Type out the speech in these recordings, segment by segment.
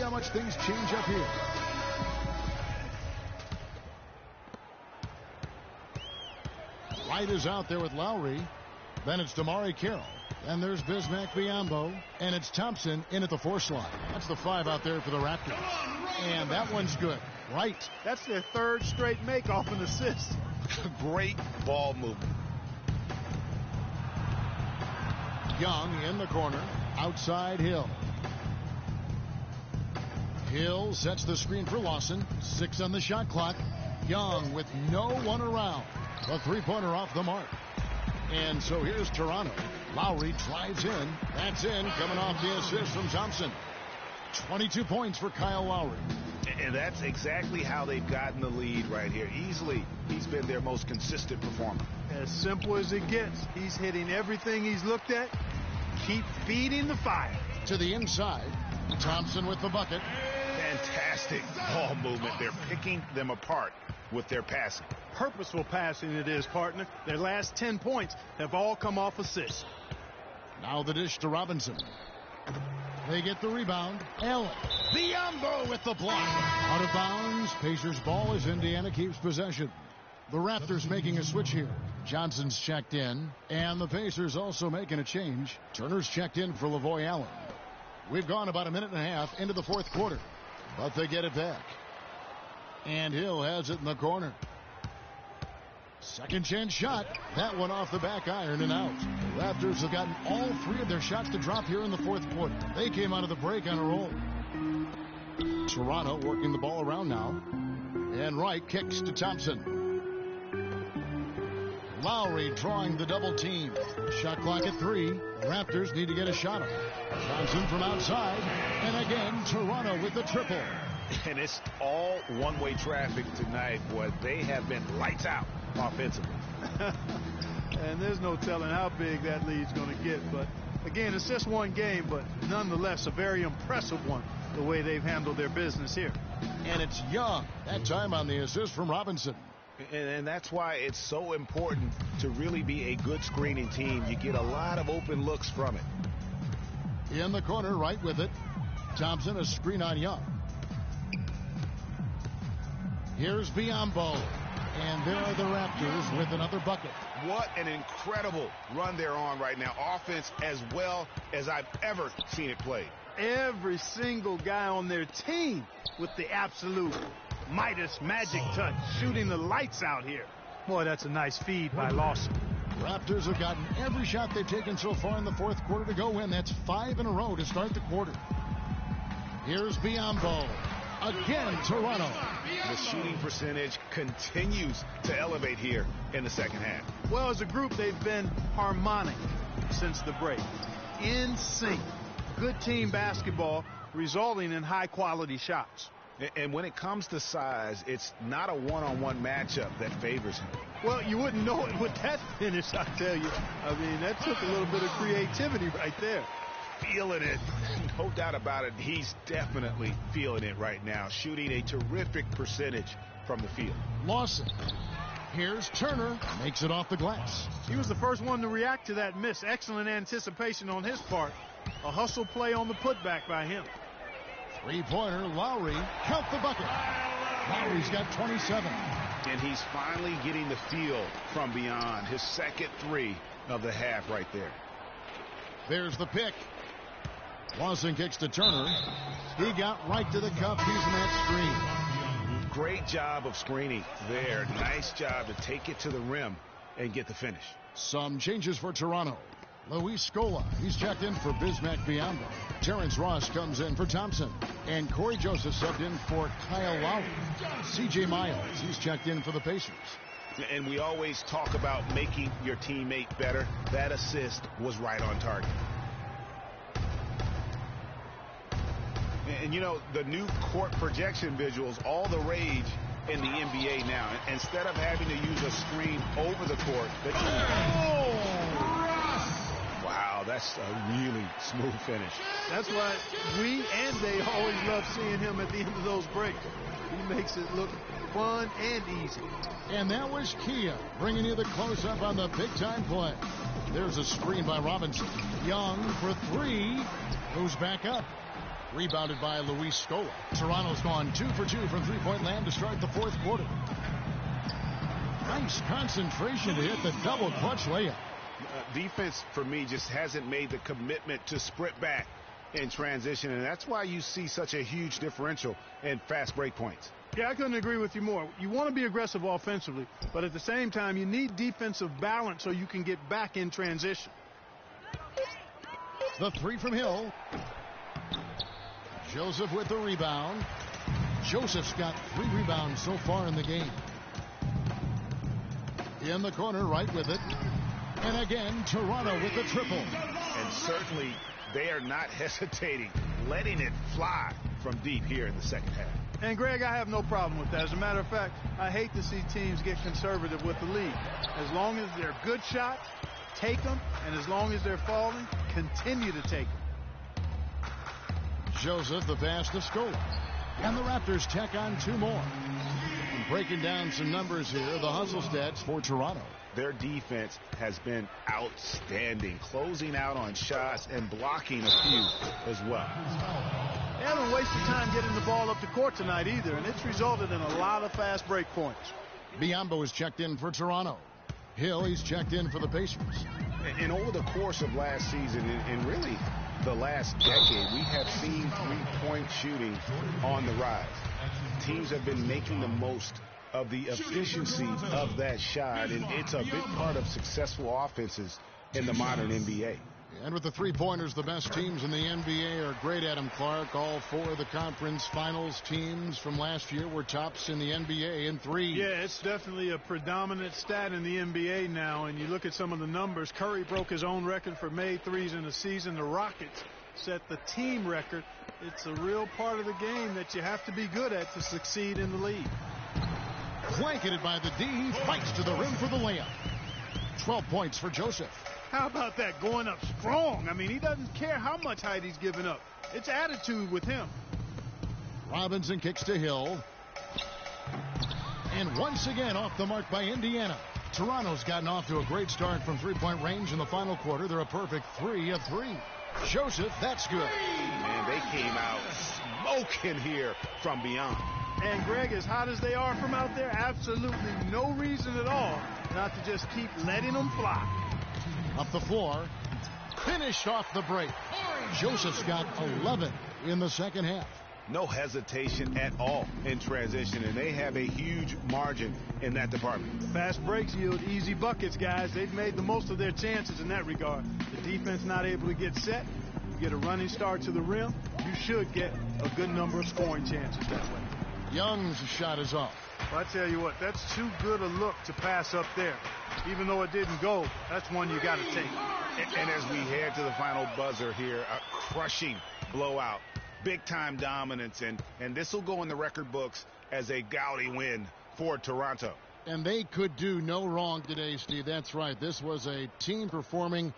see how much things change up here. Wright is out there with Lowry. Then it's Damari Carroll. And there's Bismack Biyombo. And it's Thompson in at the 4 slot. That's the 5 out there for the Raptors. And that one's good. Right. That's their 3rd straight make off an assist. Great ball movement. Young in the corner. Outside Hill. Hill sets the screen for Lawson. 6 on the shot clock. Young with no one around. A 3-pointer off the mark. And so here's Toronto. Lowry drives in. That's in, coming off the assist from Thompson. 22 points for Kyle Lowry. And that's exactly how they've gotten the lead right here. Easily, he's been their most consistent performer. As simple as it gets. He's hitting everything he's looked at. Keep feeding the fire. To the inside. Thompson with the bucket. Fantastic ball movement. They're picking them apart with their passing. Purposeful passing it is, partner. Their last 10 points have all come off assists. Now the dish to Robinson. They get the rebound. Allen. Biyombo with the block. Out of bounds. Pacers ball as Indiana keeps possession. The Raptors making a switch here. Johnson's checked in. And the Pacers also making a change. Turner's checked in for Lavoy Allen. We've gone about a minute and a half into the 4th quarter. But they get it back. And Hill has it in the corner. Second chance shot. That one off the back iron and out. The Raptors have gotten all 3 of their shots to drop here in the 4th quarter. They came out of the break on a roll. Toronto working the ball around now. And Wright kicks to Thompson. Lowry drawing the double team. Shot clock at 3. The Raptors need to get a shot on. Johnson from outside. And again, Toronto with the triple. And it's all one-way traffic tonight, boy. They have been lights out offensively. And there's no telling how big that lead's going to get. But, again, it's just one game, but nonetheless a very impressive one, the way they've handled their business here. And it's Young. That time on the assist from Robinson. And that's why it's so important to really be a good screening team. You get a lot of open looks from it. In the corner, right with it. Thompson, a screen on Young. Here's Biyombo. And there are the Raptors with another bucket. What an incredible run they're on right now. Offense as well as I've ever seen it played. Every single guy on their team with the absolute Midas magic touch, shooting the lights out here. Boy, that's a nice feed by Lawson. Raptors have gotten every shot they've taken so far in the 4th quarter to go in. That's 5 in a row to start the quarter. Here's Biyombo. Again, Toronto. The shooting percentage continues to elevate here in the second half. Well, as a group, they've been harmonic since the break. In sync. Good team basketball resulting in high-quality shots. And when it comes to size, it's not a one-on-one matchup that favors him. Well, you wouldn't know it with that finish, I tell you. I mean, that took a little bit of creativity right there. Feeling it. No doubt about it. He's definitely feeling it right now. Shooting a terrific percentage from the field. Lawson. Here's Turner. Makes it off the glass. He was the first one to react to that miss. Excellent anticipation on his part. A hustle play on the putback by him. Three-pointer, Lowry. Count the bucket. Lowry's got 27. And he's finally getting the feel from beyond. His second 3 of the half right there. There's the pick. Lawson kicks to Turner. He got right to the cup. He's in that screen. Great job of screening there. Nice job to take it to the rim and get the finish. Some changes for Toronto. Luis Scola, he's checked in for Bismack Biyombo. Terrence Ross comes in for Thompson. And Corey Joseph subbed in for Kyle Lowry. C.J. Miles, he's checked in for the Pacers. And we always talk about making your teammate better. That assist was right on target. And, you know, the new court projection visuals, all the rage in the NBA now. Instead of having to use a screen over the court. Wow, that's a really smooth finish. That's why we and they always love seeing him at the end of those breaks. He makes it look fun and easy. And that was Kia bringing you the close-up on the big-time play. There's a screen by Robinson. Young for 3. Goes back up. Rebounded by Luis Scola. Toronto's gone 2 for 2 from three-point land to start the fourth quarter. Nice concentration to hit the double clutch layup. Defense, for me, just hasn't made the commitment to sprint back in transition, and that's why you see such a huge differential in fast break points. Yeah, I couldn't agree with you more. You want to be aggressive offensively, but at the same time, you need defensive balance so you can get back in transition. The three from Hill. Joseph with the rebound. Joseph's got 3 rebounds so far in the game. In the corner, right with it. And again, Toronto with the triple. And certainly, they are not hesitating, letting it fly from deep here in the second half. And, Greg, I have no problem with that. As a matter of fact, I hate to see teams get conservative with the lead. As long as they're good shots, take them. And as long as they're falling, continue to take them. Joseph, the pass to Scola. And the Raptors tack on 2 more. And breaking down some numbers here, the hustle stats for Toronto. Their defense has been outstanding, closing out on shots and blocking a few as well. They haven't wasted time getting the ball up the court tonight either, and it's resulted in a lot of fast break points. Biyombo is checked in for Toronto. Hill, he's checked in for the Pacers. And over the course of last season, and really the last decade, we have seen three-point shooting on the rise. Teams have been making the most of the efficiency of that shot, and it's a big part of successful offenses in the modern NBA. And with the three-pointers, the best teams in the NBA are great, Adam Clark. All 4 of the conference finals teams from last year were tops in the NBA in 3. Yeah, it's definitely a predominant stat in the NBA now, and you look at some of the numbers. Curry broke his own record for made threes in the season. The Rockets set the team record. It's a real part of the game that you have to be good at to succeed in the league. Blanketed by the D, he fights to the rim for the layup. 12 points for Joseph. How about that, going up strong? I mean, he doesn't care how much height he's giving up. It's attitude with him. Robinson kicks to Hill. And once again off the mark by Indiana. Toronto's gotten off to a great start from three-point range in the final quarter. They're a perfect 3 of 3. Joseph, that's good. Man, they came out smoking here from beyond. And, Greg, as hot as they are from out there, absolutely no reason at all not to just keep letting them fly. Up the floor. Finished off the break. Joseph's got 11 in the second half. No hesitation at all in transition, and they have a huge margin in that department. Fast breaks yield easy buckets, guys. They've made the most of their chances in that regard. The defense not able to get set. You get a running start to the rim, you should get a good number of scoring chances that way. Young's shot is off. Well, I tell you what, that's too good a look to pass up there. Even though it didn't go, that's one you got to take. And as we head to the final buzzer here, a crushing blowout, big-time dominance, and this will go in the record books as a gaudy win for Toronto. And they could do no wrong today, Steve. That's right. This was a team performing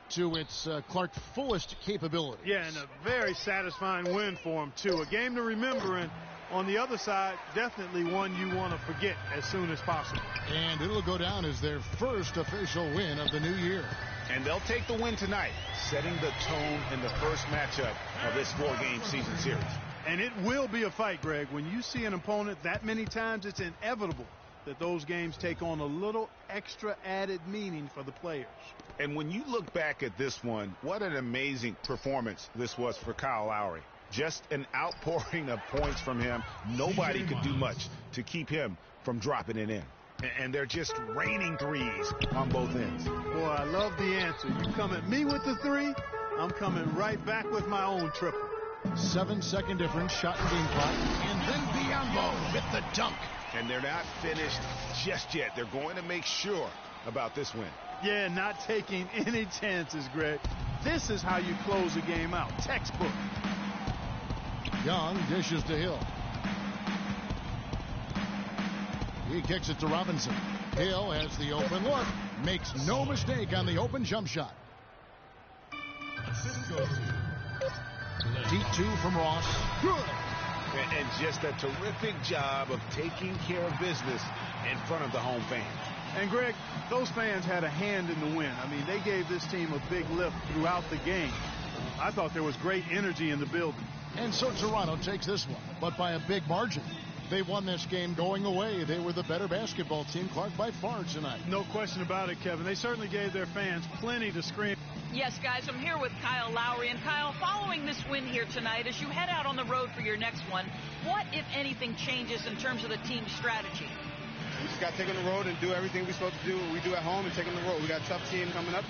to its Clark's fullest capability. Yeah, and a very satisfying win for him, too. A game to remember, and on the other side, definitely one you want to forget as soon as possible. And it'll go down as their first official win of the new year. And they'll take the win tonight, setting the tone in the first matchup of this 4-game season series. And it will be a fight, Greg. When you see an opponent that many times, it's inevitable that those games take on a little extra added meaning for the players. And when you look back at this one, what an amazing performance this was for Kyle Lowry. Just an outpouring of points from him. Nobody could do much to keep him from dropping it in. And they're just raining threes on both ends. Boy, I love the answer. You come at me with the 3, I'm coming right back with my own triple. 7-second difference, shot and game clock. And then Biyombo with the dunk. And they're not finished just yet. They're going to make sure about this win. Yeah, not taking any chances, Greg. This is how you close a game out. Textbook. Young dishes to Hill. He kicks it to Robinson. Hill has the open look. Makes no mistake on the open jump shot. Deep 2 from Ross. Good. And just a terrific job of taking care of business in front of the home fans. And, Greg, those fans had a hand in the win. I mean, they gave this team a big lift throughout the game. I thought there was great energy in the building. And so Toronto takes this one, but by a big margin. They won this game going away. They were the better basketball team, Clark, by far tonight. No question about it, Kevin. They certainly gave their fans plenty to scream. Yes, guys, I'm here with Kyle Lowry. And Kyle, following this win here tonight, as you head out on the road for your next one, what, if anything, changes in terms of the team's strategy? We just got to take on the road and do everything we're supposed to do. We do at home and take on the road. We got a tough team coming up.